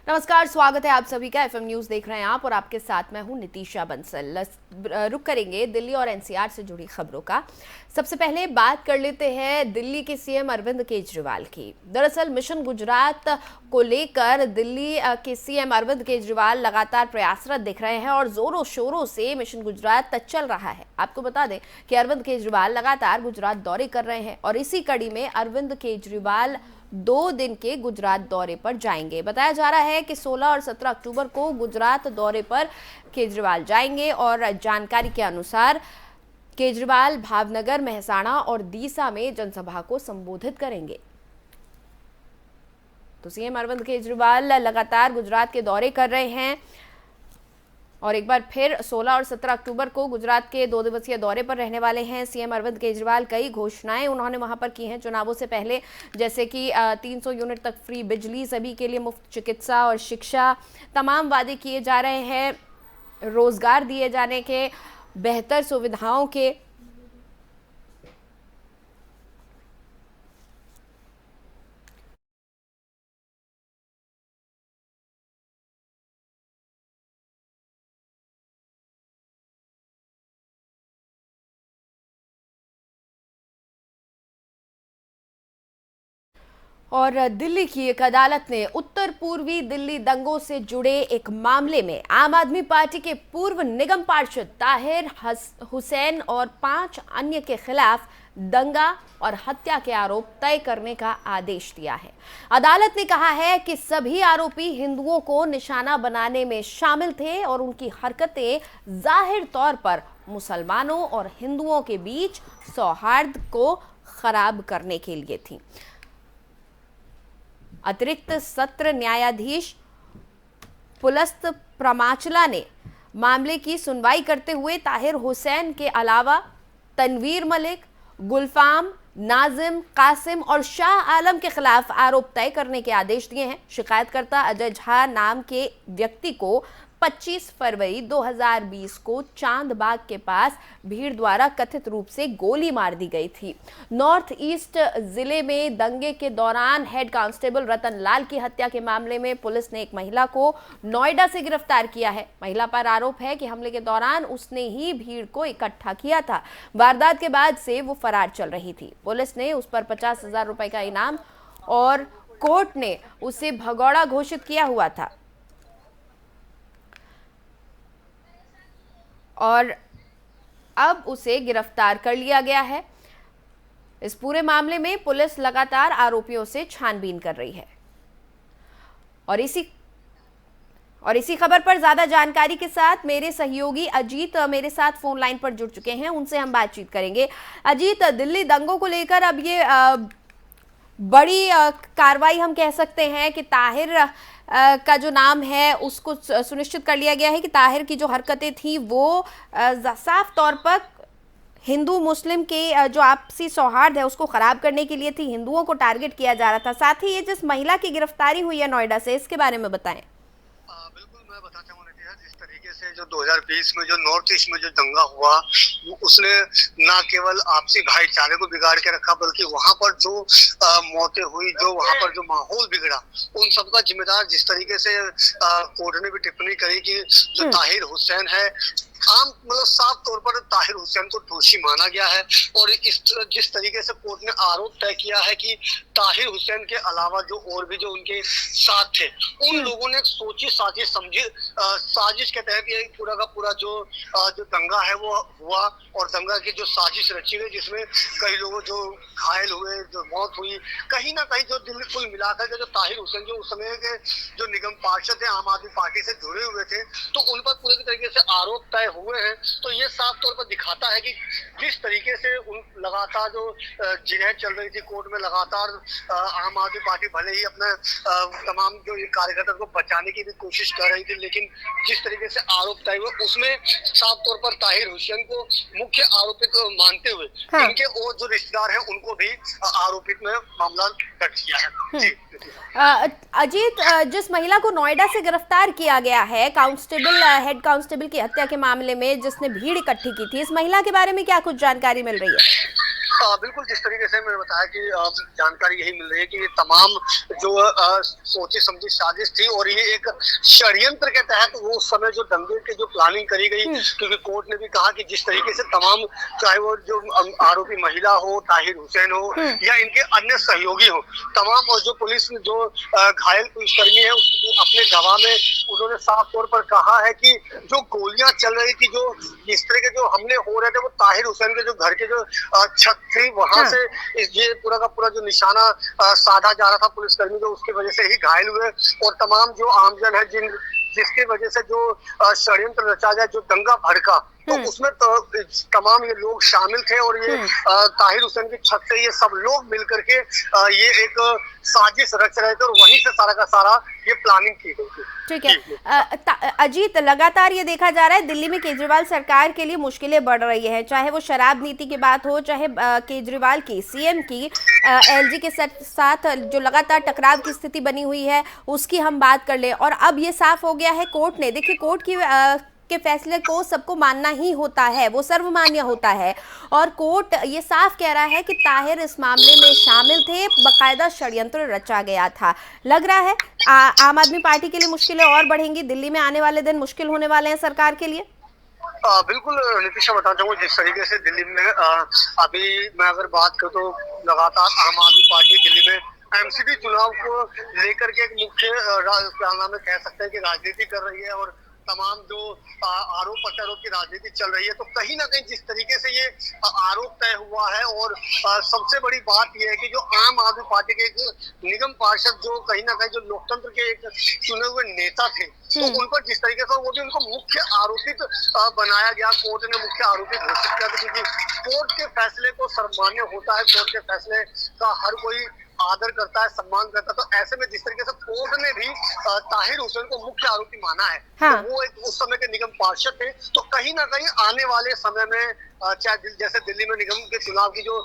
नमस्कार, स्वागत है आप सभी का। एफएम न्यूज देख रहे हैं आप और आपके साथ मैं हूं नितीशा बंसल। रुक करेंगे दिल्ली और एनसीआर से जुड़ी खबरों का। सबसे पहले बात कर लेते हैं दिल्ली के सीएम अरविंद केजरीवाल की। दरअसल मिशन गुजरात को लेकर दिल्ली के सीएम अरविंद केजरीवाल लगातार प्रयासरत दिख रहे हैं और जोरों शोरों से मिशन गुजरात चल रहा है। आपको बता दें कि अरविंद केजरीवाल लगातार गुजरात दौरे कर रहे हैं और इसी कड़ी में अरविंद केजरीवाल 2 दिन के गुजरात दौरे पर जाएंगे। बताया जा रहा है कि 16 और 17 अक्टूबर को गुजरात दौरे पर केजरीवाल जाएंगे और जानकारी के अनुसार केजरीवाल भावनगर, मेहसाणा और दीसा में जनसभा को संबोधित करेंगे। तो सीएम अरविंद केजरीवाल लगातार गुजरात के दौरे कर रहे हैं और एक बार फिर 16 और 17 अक्टूबर को गुजरात के 2 दिवसीय दौरे पर रहने वाले हैं सीएम अरविंद केजरीवाल। कई घोषणाएं उन्होंने वहां पर की हैं चुनावों से पहले, जैसे कि 300 यूनिट तक फ्री बिजली, सभी के लिए मुफ्त चिकित्सा और शिक्षा, तमाम वादे किए जा रहे हैं, रोजगार दिए जाने के, बेहतर सुविधाओं के। और दिल्ली की एक अदालत ने उत्तर पूर्वी दिल्ली दंगों से जुड़े एक मामले में आम आदमी पार्टी के पूर्व निगम पार्षद ताहिर हुसैन और 5 अन्य के खिलाफ दंगा और हत्या के आरोप तय करने का आदेश दिया है। अदालत ने कहा है कि सभी आरोपी हिंदुओं को निशाना बनाने में शामिल थे और उनकी हरकतें जाहिर तौर पर मुसलमानों और हिंदुओं के बीच सौहार्द को खराब करने के लिए थी। अतिरिक्त सत्र न्यायाधीश पुलस्त प्रमाचला ने मामले की सुनवाई करते हुए ताहिर हुसैन के अलावा तनवीर मलिक, गुलफाम, नाजिम, कासिम और शाह आलम के खिलाफ आरोप तय करने के आदेश दिए हैं। शिकायतकर्ता अजय झा नाम के व्यक्ति को 25 फरवरी 2020 को चांदबाग के पास भीड़ द्वारा कथित रूप से गोली मार दी गई थी। नॉर्थ ईस्ट जिले में दंगे के दौरान हेड कांस्टेबल रतन लाल की हत्या के मामले में पुलिस ने एक महिला को नोएडा से गिरफ्तार किया है। महिला पर आरोप है कि हमले के दौरान उसने ही भीड़ को इकट्ठा किया था। वारदात के बाद से वो फरार चल रही थी। पुलिस ने उस पर 50,000 रुपए का इनाम और कोर्ट ने उसे भगौड़ा घोषित किया हुआ था और अब उसे गिरफ्तार कर लिया गया है। इस पूरे मामले में पुलिस लगातार आरोपियों से छानबीन कर रही है। और इसी खबर पर ज्यादा जानकारी के साथ मेरे सहयोगी अजीत मेरे साथ फोन लाइन पर जुड़ चुके हैं, उनसे हम बातचीत करेंगे। अजीत, दिल्ली दंगों को लेकर अब ये बड़ी कार्रवाई हम कह सकते हैं कि ताहिर का जो नाम है उसको सुनिश्चित कर लिया गया है कि ताहिर की जो हरकतें थी वो साफ तौर पर हिंदू मुस्लिम के जो आपसी सौहार्द है उसको खराब करने के लिए थी, हिंदुओं को टारगेट किया जा रहा था। साथ ही ये जिस महिला की गिरफ्तारी हुई है नोएडा से, इसके बारे में बताएं। बिल्कुल, मैं बताता हूँ जिस तरीके से जो 2020 में जो नॉर्थ ईस्ट में जो दंगा हुआ उसने न केवल आपसी भाईचारे को बिगाड़ के रखा बल्कि वहां पर जो मौतें हुई, जो वहां पर जो माहौल बिगड़ा, उन सबका जिम्मेदार जिस तरीके से कोर्ट ने भी टिप्पणी करी कि जो ताहिर हुसैन है, आम मतलब साफ तौर पर ताहिर हुसैन को दोषी माना गया है। और जिस तरीके से कोर्ट ने आरोप तय किया है कि ताहिर हुसैन के अलावा जो और भी जो उनके साथ थे उन लोगों ने सोची साजिश समझी साजिश के तहत ये पूरा का पूरा जो दंगा है वो हुआ और दंगा की जो साजिश रची गई जिसमें कई लोगों जो घायल हुए, जो मौत हुई, कहीं ना कहीं जो दिल्ली कुल मिलाकर के जो ताहिर हुसैन जो उस समय के जो निगम पार्षद थे, आम आदमी पार्टी से जुड़े हुए थे, तो उन पर पूरे तरीके से आरोप तय हुए हैं। तो ये साफ तौर पर दिखाता है कि जिस तरीके से उन लगातार जो जिरह चल रही थी कोर्ट में, लगातार आम आदमी पार्टी भले ही अपने तमाम जो कार्यकर्ता को बचाने की भी कोशिश कर रही थी, लेकिन जिस तरीके से आरोप तय हुए उसमें साफ तौर पर ताहिर हुसैन को मुख्य आरोपित मानते हुए इनके और जो रिश्तेदार हैं उनको भी आरोपित में मामला दर्ज किया है। अजीत, जिस महिला को नोएडा से गिरफ्तार किया गया है हेड कांस्टेबल की हत्या के मामले में, जिसने भीड़ इकट्ठी की थी, इस महिला के बारे में क्या कुछ जानकारी मिल रही है? बिल्कुल, जिस तरीके से मैंने बताया कि जानकारी यही मिल रही है कि ये तमाम जो सोची समझी साजिश थी और ये एक षड्यंत्र के तहत वो उस समय जो दंगे की जो प्लानिंग करी गई, क्योंकि कोर्ट ने भी कहा कि जिस तरीके से तमाम, चाहे वो जो आरोपी महिला हो, ताहिर हुसैन हो या इनके अन्य सहयोगी हो, तमाम, और जो पुलिस जो घायल पुलिसकर्मी है अपने गवाह में उन्होंने साफ तौर पर कहा है कि जो गोलियां चल रही थी, जो इस तरह के जो हमले हो रहे थे, वो ताहिर हुसैन के जो घर के जो छत थी वहां से ये पूरा का पूरा जो निशाना साधा जा रहा था पुलिसकर्मी को, उसकी वजह से ही घायल हुए। और तमाम जो आमजन है जिसकी वजह से जो षड्यंत्र रचा गया, जो दंगा भड़का, तो उसमें तमाम ये लोग शामिल थे और ये ताहिर हुसैन की छत से ये सब लोग मिलकर के ये एक साजिश रच रहे थे और वहीं से सारा का सारा ये प्लानिंग की गई थी। ठीक है अजीत, लगातार ये देखा जा रहा है दिल्ली में केजरीवाल सरकार के लिए मुश्किलें बढ़ रही है, चाहे वो शराब नीति की बात हो, चाहे केजरीवाल की सीएम की एलजी के साथ जो लगातार टकराव की स्थिति बनी हुई है उसकी हम बात कर ले। और अब ये साफ हो गया है कोर्ट ने, देखिए कोर्ट की के फैसले को सबको मानना ही होता है, वो सर्वमान्य होता है, और कोर्ट ये साफ कह रहा है कि ताहिर इस मामले में शामिल थे, बकायदा षड्यंत्र रचा गया था। लग रहा है आम आदमी पार्टी के लिए मुश्किलें और बढ़ेंगी, दिल्ली में आने वाले दिन मुश्किल होने वाले हैं सरकार के लिए। बिल्कुल नीतीशा, बताना चाहूंगा जिस तरीके से दिल्ली में अभी मैं अगर बात करूँ तो लगातार आम आदमी पार्टी दिल्ली में एमसीडी चुनाव को लेकर के एक मुख्य में कह सकते हैं कि राजनीति कर रही है और तमाम जो आरोप प्रत्यारोप की राजनीति चल रही है। तो कहीं ना कहीं जिस तरीके से ये आरोप तय हुआ है और सबसे बड़ी बात यह है कि जो आम आदमी पार्टी के एक निगम पार्षद जो कहीं ना कहीं जो लोकतंत्र के एक चुने हुए नेता थे, तो उन पर जिस तरीके से वो भी उनको मुख्य आरोपित बनाया गया, कोर्ट ने मुख्य आरोपित घोषित किया, क्योंकि कोर्ट के फैसले को सर्वमान्य होता है, कोर्ट के फैसले का हर कोई आदर करता है, सम्मान करता है। तो ऐसे में जिस तरीके से कोर्ट ने भी ताहिर हुसैन को मुख्य आरोपी माना है, हाँ। तो वो एक उस समय के निगम पार्षद थे, तो कहीं ना कहीं आने वाले समय में चाहे जैसे दिल्ली में निगम के चुनाव की जो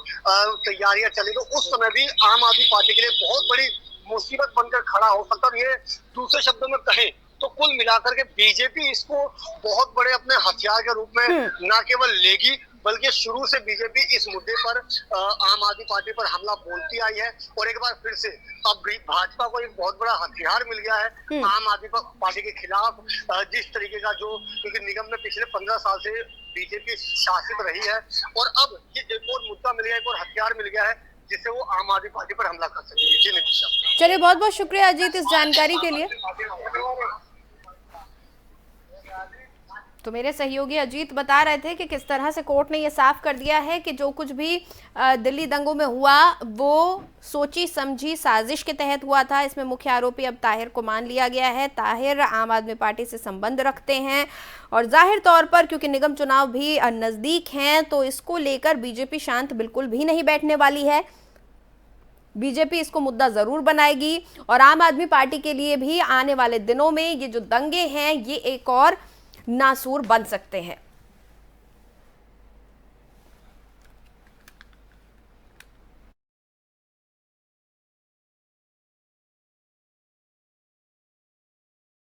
तैयारियां चली, तो उस समय भी आम आदमी पार्टी के लिए बहुत बड़ी मुसीबत बनकर खड़ा हो सकता है। ये दूसरे शब्दों में कहें तो कुल मिलाकर के बीजेपी इसको बहुत बड़े अपने हथियार के रूप में न केवल लेगी, बल्कि शुरू से बीजेपी इस मुद्दे पर आम आदमी पार्टी पर हमला बोलती आई है। और एक बार फिर से अब भाजपा को एक बहुत बड़ा हथियार मिल गया है आम आदमी पार्टी के खिलाफ, जिस तरीके का जो, क्योंकि निगम में पिछले 15 साल से बीजेपी शासित रही है और अब ये एक और मुद्दा मिल गया, एक और हथियार मिल गया है जिससे वो आम आदमी पार्टी पर हमला कर सकेगी। जी नीतीशा, चलिए बहुत बहुत शुक्रिया अजीत इस जानकारी के लिए। तो मेरे सहयोगी अजीत बता रहे थे कि किस तरह से कोर्ट ने ये साफ कर दिया है कि जो कुछ भी दिल्ली दंगों में हुआ वो सोची समझी साजिश के तहत हुआ था। इसमें मुख्य आरोपी अब ताहिर को मान लिया गया है। ताहिर आम आदमी पार्टी से संबंध रखते हैं और जाहिर तौर पर क्योंकि निगम चुनाव भी नज़दीक हैं तो इसको लेकर बीजेपी शांत बिल्कुल भी नहीं बैठने वाली है। बीजेपी इसको मुद्दा जरूर बनाएगी और आम आदमी पार्टी के लिए भी आने वाले दिनों में ये जो दंगे हैं ये एक और नासूर बन सकते हैं।